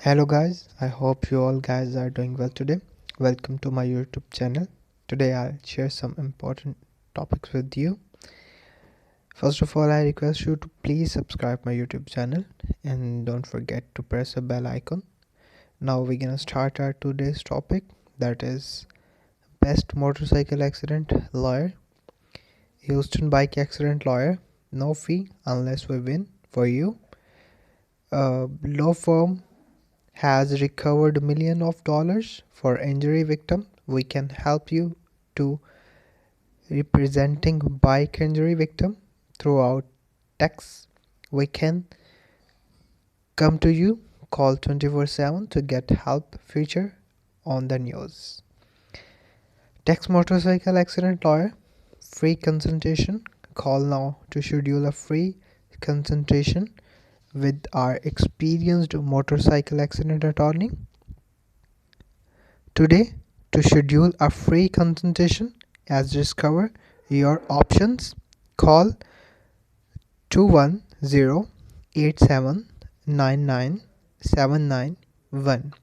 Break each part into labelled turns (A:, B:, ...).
A: Hello guys, I hope you all guys are doing well today. Welcome to my YouTube channel. Today I'll share some important topics with you. First of all, I request you to please subscribe my YouTube channel and don't forget to press the bell icon. Now we're gonna start our today's topic, that is best motorcycle accident lawyer. Houston bike accident lawyer, no fee unless we win for you. Law firm has recovered millions of dollars for injury victim. We can help you to representing bike injury victim throughout text. We can come to you. Call 24/7 to get help feature on the news. Text motorcycle accident lawyer, free consultation. Call now to schedule a free consultation with our experienced motorcycle accident attorney. Today, to schedule a free consultation as discover your options, call 210-8799-791.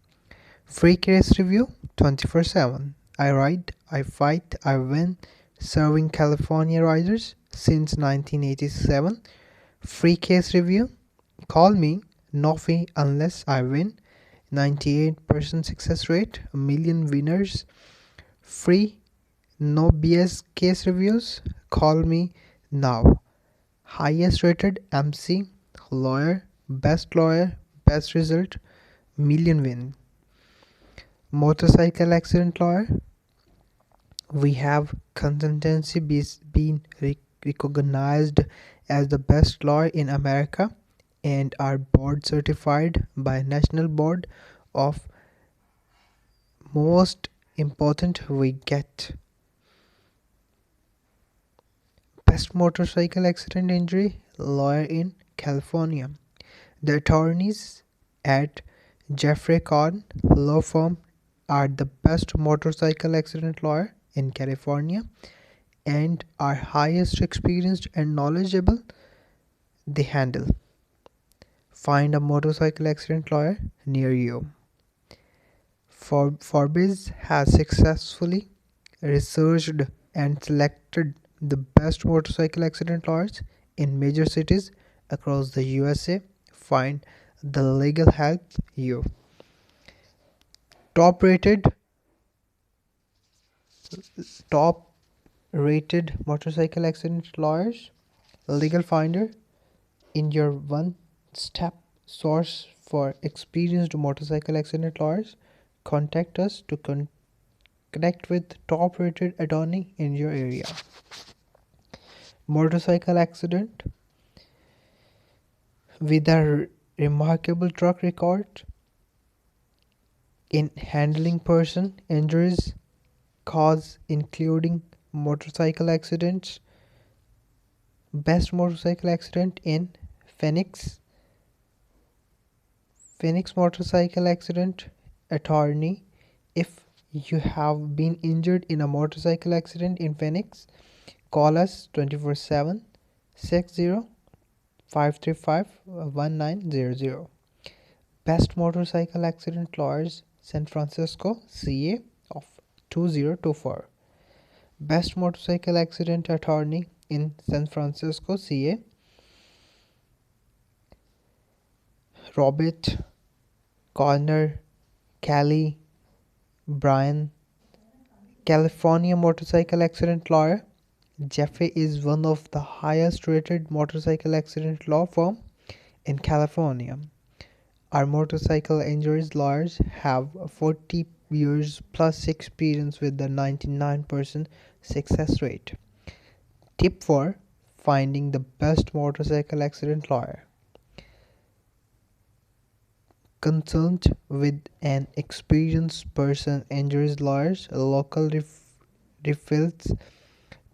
A: Free case review 24/7. I ride, I fight, I win, serving California riders since 1987. Free case review. Call me, no fee unless I win. 98% success rate, a million winners. Free, no BS case reviews. Call me now. Highest rated MC lawyer, best result, million win. Motorcycle accident lawyer. We have consultancy been recognized as the best lawyer in America and are board certified by National Board of Most Important. We get best motorcycle accident injury lawyer in California. The attorneys at Jeffrey Cohn law firm are the best motorcycle accident lawyer in California and are highest experienced and knowledgeable. They handle. Find a motorcycle accident lawyer near you. Forbes has successfully researched and selected the best motorcycle accident lawyers in major cities across the USA. Find the legal help you. Top rated motorcycle accident lawyers, Legal Finder in your one-step source for experienced motorcycle accident lawyers. Contact us to connect with top-rated attorney in your area. Motorcycle accident with a remarkable track record in handling person injuries cause including motorcycle accidents. Best motorcycle accident in Phoenix motorcycle accident attorney. If you have been injured in a motorcycle accident in Phoenix, call us 24/7 60-535-1900. Best motorcycle accident lawyers, San Francisco, CA of 2024. Best motorcycle accident attorney in San Francisco, CA, Robert, Connor, Kelly, Brian. California motorcycle accident lawyer, Jeffrey is one of the highest rated motorcycle accident law firm in California. Our motorcycle injuries lawyers have 40 years plus experience with the 99% success rate. Tip for finding the best motorcycle accident lawyer. Consult with an experienced person injuries lawyers, local referrals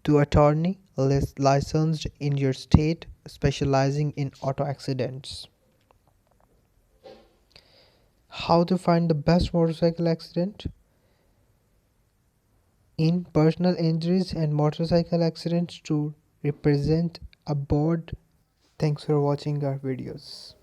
A: to attorney licensed in your state specializing in auto accidents. How to find the best motorcycle accident in personal injuries and motorcycle accidents to represent a board. Thanks for watching our videos.